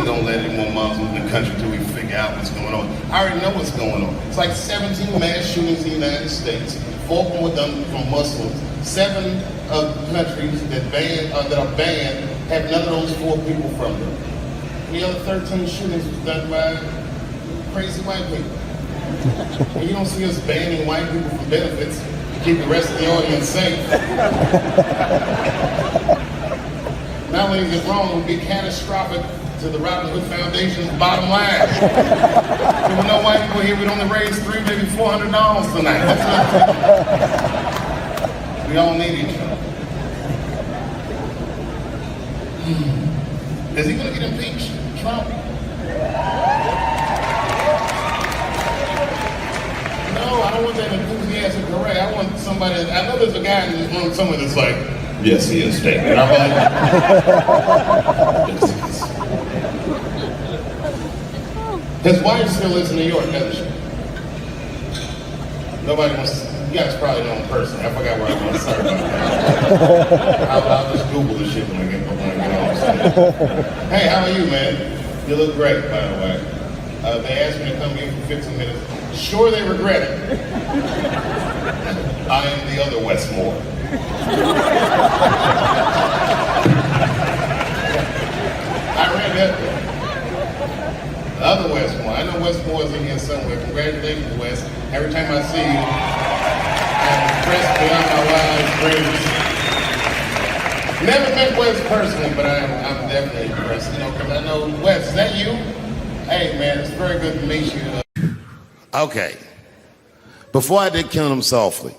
Don't let any more Muslims in the country till we figure out what's going on. I already know what's going on. It's like 17 mass shootings in the United States. 4 of them were done from Muslims. 7 countries that are banned have none of those 4 people from them. The other 13 shootings was done by crazy white people. And you don't see us banning white people from benefits to keep the rest of the audience safe. Not only is it wrong, it would be catastrophic to the Robin Hood Foundation's bottom line. There were no white people here, we'd only raise $300, maybe $400 tonight. That's not. We all need each other. Is he gonna get impeached? Trump? No, I don't want that enthusiastic hooray. I want somebody, I know there's a guy in this room somewhere that's like, yes, he is state. And I'm like, yes, he is. His wife still lives in New York, doesn't she? Nobody wants to, you guys probably know him personally. I forgot where I was. Sorry about that. I'll just Google the shit when I get on stage. Hey, how are you, man? You look great, by the way. They asked me to come here for 15 minutes. Sure, they regret it. I am the other Westmore. I read that. The other Westmore. I know Westmore's in here somewhere. Congratulations, West. Every time I see you, I'm impressed beyond my wildest dreams. Never met West personally, but I'm definitely impressed. You know, because I know West. Is that you? Hey, man, it's very good to meet you. Okay. Before I did Killing Them Softly,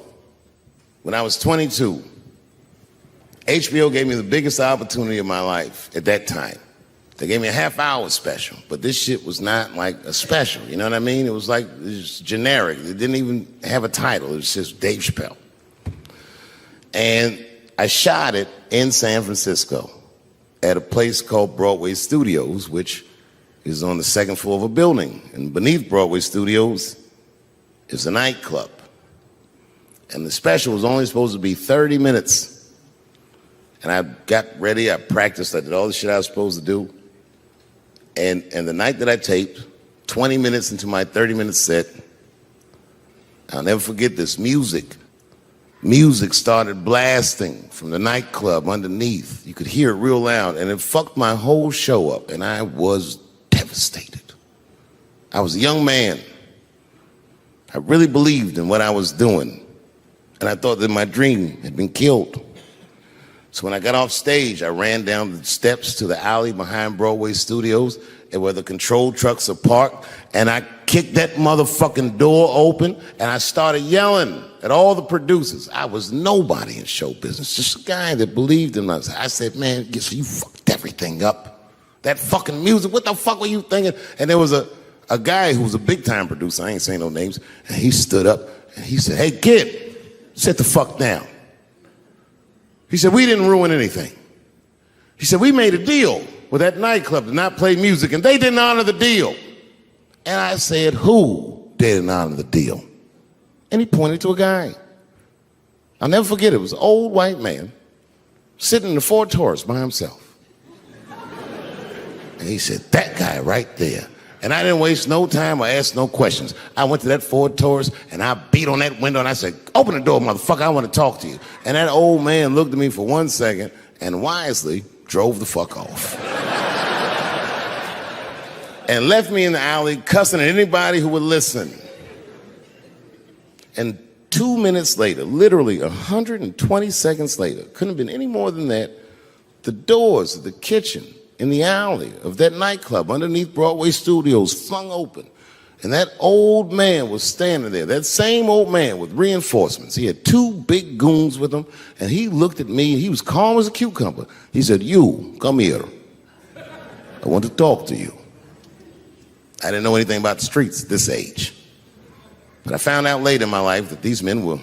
when I was 22, HBO gave me the biggest opportunity of my life at that time. They gave me a half-hour special, but this shit was not like a special, you know what I mean? It was like, it was generic. It didn't even have a title. It was just Dave Chappelle. And I shot it in San Francisco at a place called Broadway Studios, which is on the 2nd floor of a building. And beneath Broadway Studios is a nightclub. And the special was only supposed to be 30 minutes. And I got ready, I practiced, I did all the shit I was supposed to do. And the night that I taped, 20 minutes into my 30-minute set, I'll never forget this, music started blasting from the nightclub underneath. You could hear it real loud, and it fucked my whole show up, and I was devastated. I was a young man. I really believed in what I was doing, and I thought that my dream had been killed. So when I got off stage, I ran down the steps to the alley behind Broadway Studios and where the control trucks are parked, and I kicked that motherfucking door open, and I started yelling at all the producers. I was nobody in show business, just a guy that believed in myself. I said, man, so you fucked everything up. That fucking music, what the fuck were you thinking? And there was a guy who was a big-time producer, I ain't saying no names, and he stood up, and he said, hey, kid, sit the fuck down. He said, we didn't ruin anything. He said, we made a deal with that nightclub to not play music, and they didn't honor the deal. And I said, who didn't honor the deal? And he pointed to a guy. I'll never forget it. It was an old white man sitting in the Ford Taurus by himself. And he said, that guy right there. And I didn't waste no time or ask no questions. I went to that Ford Taurus and I beat on that window and I said, open the door, motherfucker, I want to talk to you. And that old man looked at me for 1 second and wisely drove the fuck off. And left me in the alley cussing at anybody who would listen. And 2 minutes later, literally 120 seconds later, couldn't have been any more than that, the doors of the kitchen in the alley of that nightclub underneath Broadway Studios flung open. And that old man was standing there, that same old man with reinforcements. He had 2 big goons with him, and he looked at me, and he was calm as a cucumber. He said, "You, come here. I want to talk to you." I didn't know anything about the streets at this age. But I found out later in my life that these men were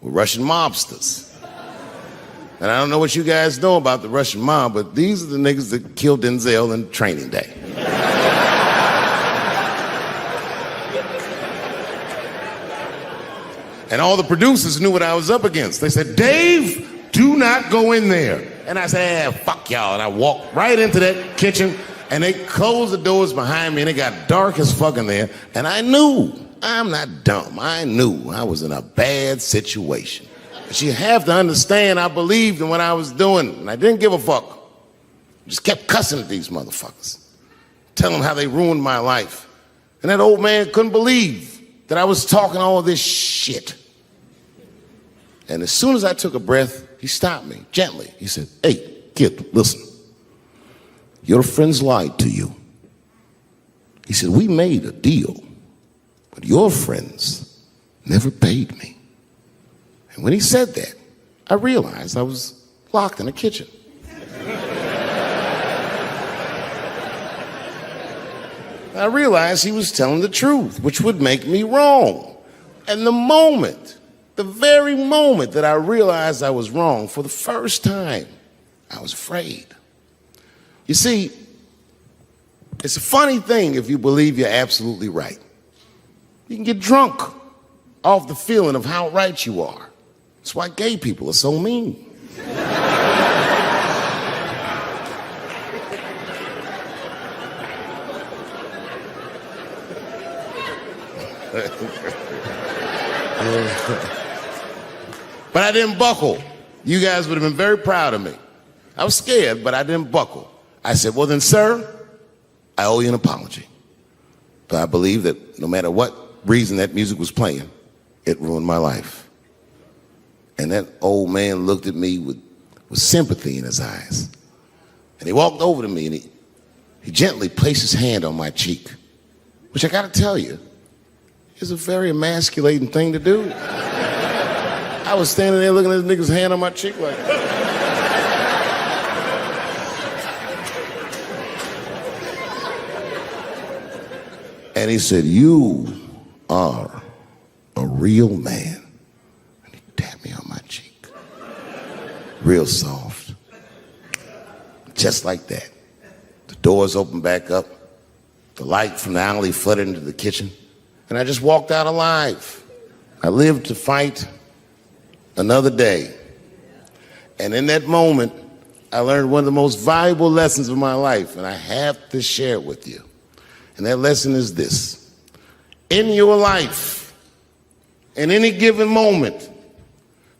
Russian mobsters. And I don't know what you guys know about the Russian mob, but these are the niggas that killed Denzel in Training Day. And all the producers knew what I was up against. They said, "Dave, do not go in there." And I said, "Fuck y'all." And I walked right into that kitchen, and they closed the doors behind me, and it got dark as fuck in there. And I knew, I'm not dumb, I knew I was in a bad situation. But you have to understand, I believed in what I was doing, and I didn't give a fuck. I just kept cussing at these motherfuckers, telling them how they ruined my life. And that old man couldn't believe that I was talking all this shit. And as soon as I took a breath, he stopped me gently. He said, "Hey, kid, listen. Your friends lied to you." He said, "We made a deal, but your friends never paid me." And when he said that, I realized I was locked in a kitchen. I realized he was telling the truth, which would make me wrong. And the very moment that I realized I was wrong, for the first time, I was afraid. You see, it's a funny thing if you believe you're absolutely right. You can get drunk off the feeling of how right you are. That's why gay people are so mean. But I didn't buckle. You guys would have been very proud of me. I was scared, but I didn't buckle. I said, "Well then, sir, I owe you an apology." But I believe that no matter what reason that music was playing, it ruined my life. And that old man looked at me with sympathy in his eyes. And he walked over to me and he gently placed his hand on my cheek, which I gotta tell you, is a very emasculating thing to do. I was standing there looking at this nigga's hand on my cheek like that. And he said, "You are a real man." And he tapped me on my cheek. Real soft. Just like that. The doors opened back up. The light from the alley flooded into the kitchen. And I just walked out alive. I lived to fight another day. And in that moment, I learned one of the most valuable lessons of my life, and I have to share it with you. And that lesson is this. In your life, in any given moment,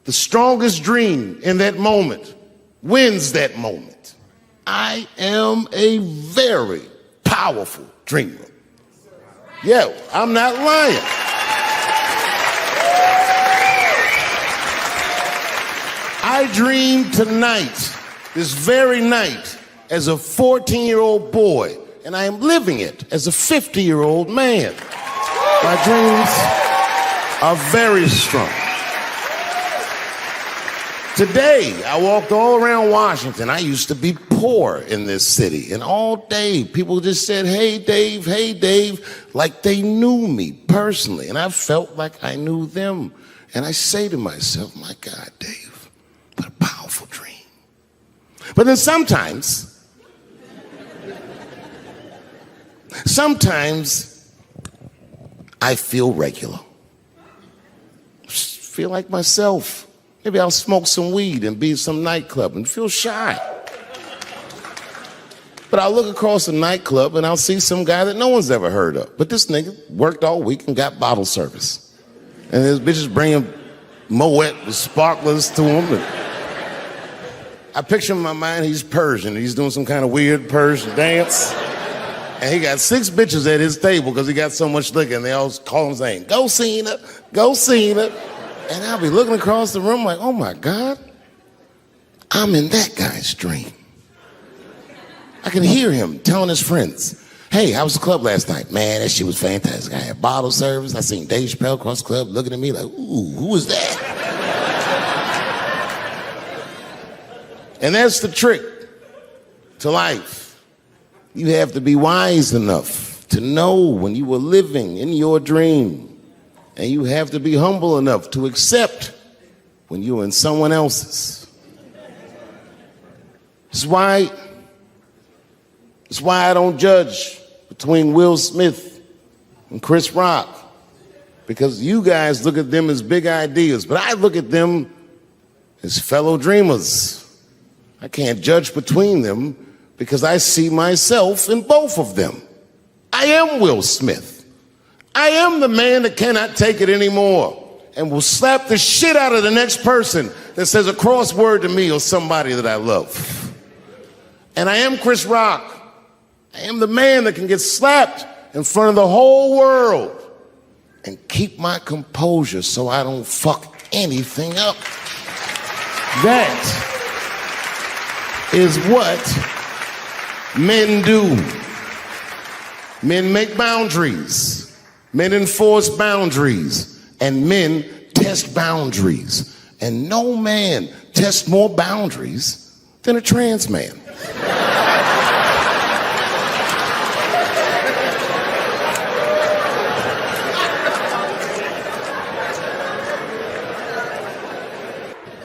the strongest dream in that moment wins that moment. I am a very powerful dreamer. Yeah, I'm not lying. I dreamed tonight, this very night, as a 14-year-old boy, and I am living it as a 50-year-old man. My dreams are very strong. Today, I walked all around Washington. I used to be poor in this city, and all day people just said, hey, Dave, like they knew me personally, and I felt like I knew them. And I say to myself, my God, Dave, what a powerful dream. But then sometimes I feel regular. Feel like myself. Maybe I'll smoke some weed and be at some nightclub and feel shy. But I'll look across a nightclub and I'll see some guy that no one's ever heard of. But this nigga worked all week and got bottle service. And his bitches bringing Moet with sparklers to him. And I picture in my mind he's Persian. He's doing some kind of weird Persian dance. And he got 6 bitches at his table because he got so much liquor, and they all call him saying, go Cena, go Cena. And I'll be looking across the room like, oh my God, I'm in that guy's dream. I could hear him telling his friends, hey, how was the club last night? Man, that shit was fantastic. I had bottle service. I seen Dave Chappelle across the club looking at me like, ooh, who was that? And that's the trick to life. You have to be wise enough to know when you were living in your dream. And you have to be humble enough to accept when you're in someone else's. That's why I don't judge between Will Smith and Chris Rock. Because you guys look at them as big ideas, but I look at them as fellow dreamers. I can't judge between them because I see myself in both of them. I am Will Smith. I am the man that cannot take it anymore and will slap the shit out of the next person that says a crossword to me or somebody that I love. And I am Chris Rock. I am the man that can get slapped in front of the whole world and keep my composure so I don't fuck anything up. That is what men do. Men make boundaries. Men enforce boundaries. And men test boundaries. And no man tests more boundaries than a trans man.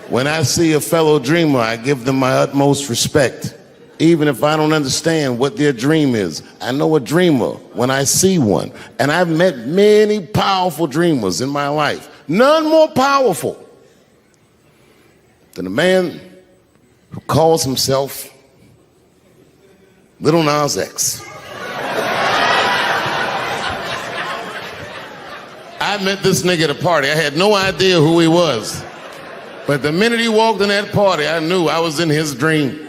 When I see a fellow dreamer, I give them my utmost respect. Even if I don't understand what their dream is. I know a dreamer when I see one. And I've met many powerful dreamers in my life. None more powerful than a man who calls himself Little Nas X. I met this nigga at a party. I had no idea who he was. But the minute he walked in that party, I knew I was in his dream.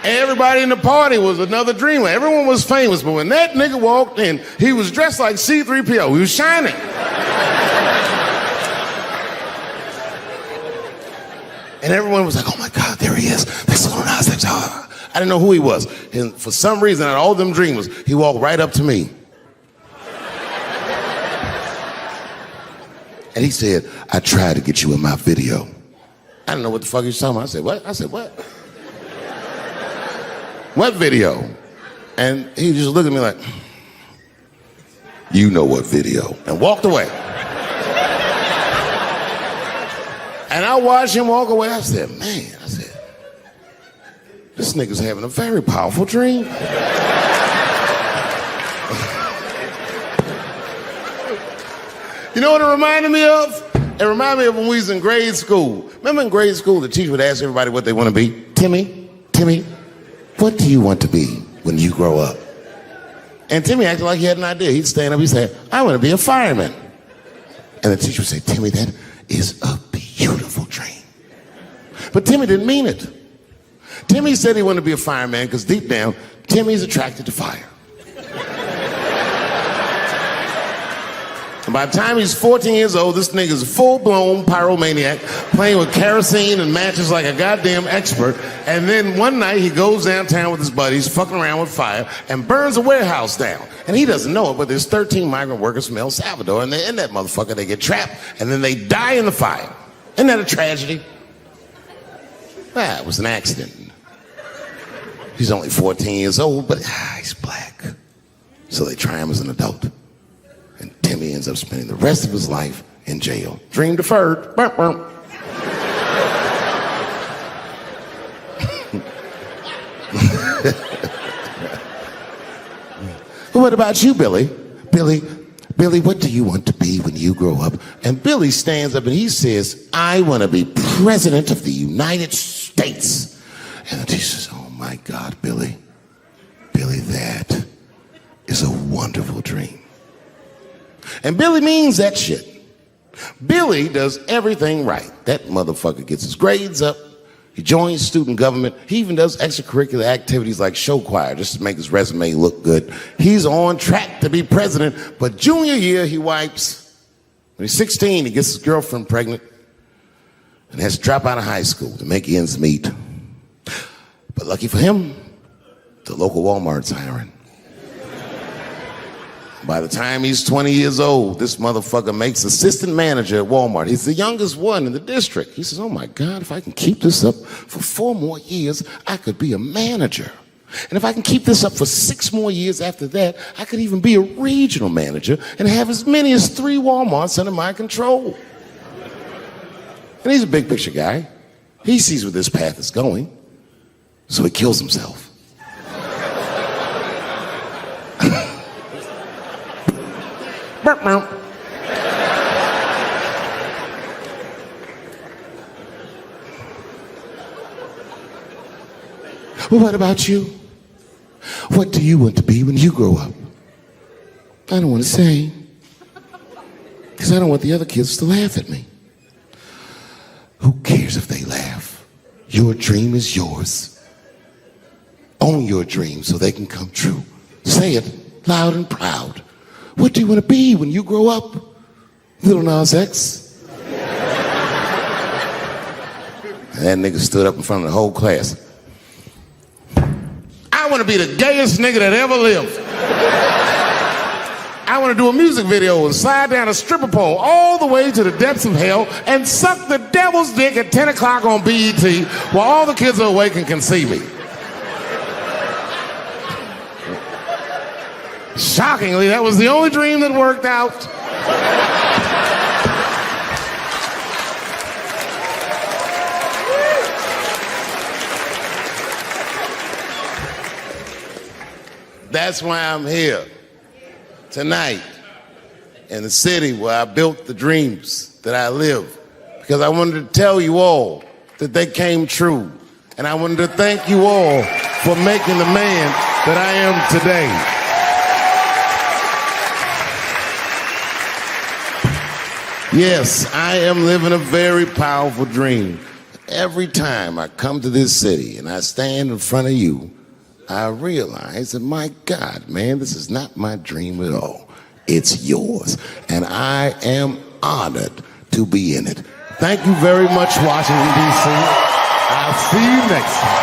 Everybody in the party was another dreamer. Everyone was famous, but when that nigga walked in, he was dressed like C-3PO. He was shining. And everyone was like, oh my God, there he is. That's Lil Nas X. I didn't know who he was. And for some reason, out of all them dreamers, he walked right up to me. And he said, I tried to get you in my video. I didn't know what the fuck he was talking about. I said, what? I said, what? What video? And he just looked at me like, you know what video, and walked away. And I watched him walk away. I said, man, this nigga's having a very powerful dream. You know what it reminded me of? It reminded me of when we was in grade school. Remember in grade school, the teacher would ask everybody what they want to be? Timmy, what do you want to be when you grow up? And Timmy acted like he had an idea. He'd stand up, he'd say, I want to be a fireman. And the teacher would say, Timmy, that is a beautiful dream. But Timmy didn't mean it. Timmy said he wanted to be a fireman because deep down, Timmy's attracted to fire. And by the time he's 14 years old, this nigga's a full-blown pyromaniac, playing with kerosene and matches like a goddamn expert. And then one night he goes downtown with his buddies, fucking around with fire, and burns a warehouse down. And he doesn't know it, but there's 13 migrant workers from El Salvador, and they're in that motherfucker. They get trapped, and then they die in the fire. Isn't that a tragedy? It was an accident. He's only 14 years old, but he's black. So they try him as an adult. And Timmy ends up spending the rest of his life in jail. Dream deferred. Burp, burp. What about you, Billy? Billy, what do you want to be when you grow up? And Billy stands up and he says, I want to be president of the United States. And the teacher says, oh my God, Billy, that is a wonderful dream. And Billy means that shit. Billy does everything right. That motherfucker gets his grades up. He joins student government. He even does extracurricular activities like show choir just to make his resume look good. He's on track to be president, but junior year he wipes. When he's 16, he gets his girlfriend pregnant and has to drop out of high school to make ends meet. lucky for him, the local Walmart's hiring. By the time he's 20 years old, this motherfucker makes assistant manager at Walmart. He's the youngest one in the district. He says, oh my God, if I can keep this up for 4 more years, I could be a manager. And if I can keep this up for 6 more years after that, I could even be a regional manager and have as many as 3 Walmarts under my control. And he's a big picture guy. He sees where this path is going, so he kills himself. Well, what about you? What do you want to be when you grow up? I don't want to say, because I don't want the other kids to laugh at me. Who cares if they laugh? Your dream is yours. Own your dream so they can come true. Say it loud and proud. What do you want to be when you grow up? Little Nas X. That nigga stood up in front of the whole class. I want to be the gayest nigga that ever lived. I want to do a music video and slide down a stripper pole all the way to the depths of hell and suck the devil's dick at 10 o'clock on BET while all the kids are awake and can see me. Shockingly, that was the only dream that worked out. That's why I'm here tonight in the city where I built the dreams that I live. Because I wanted to tell you all that they came true. And I wanted to thank you all for making the man that I am today. Yes, I am living a very powerful dream. Every time I come to this city and I stand in front of you, I realize that, my God, man, this is not my dream at all. It's yours. And I am honored to be in it. Thank you very much, Washington, D.C. I'll see you next time.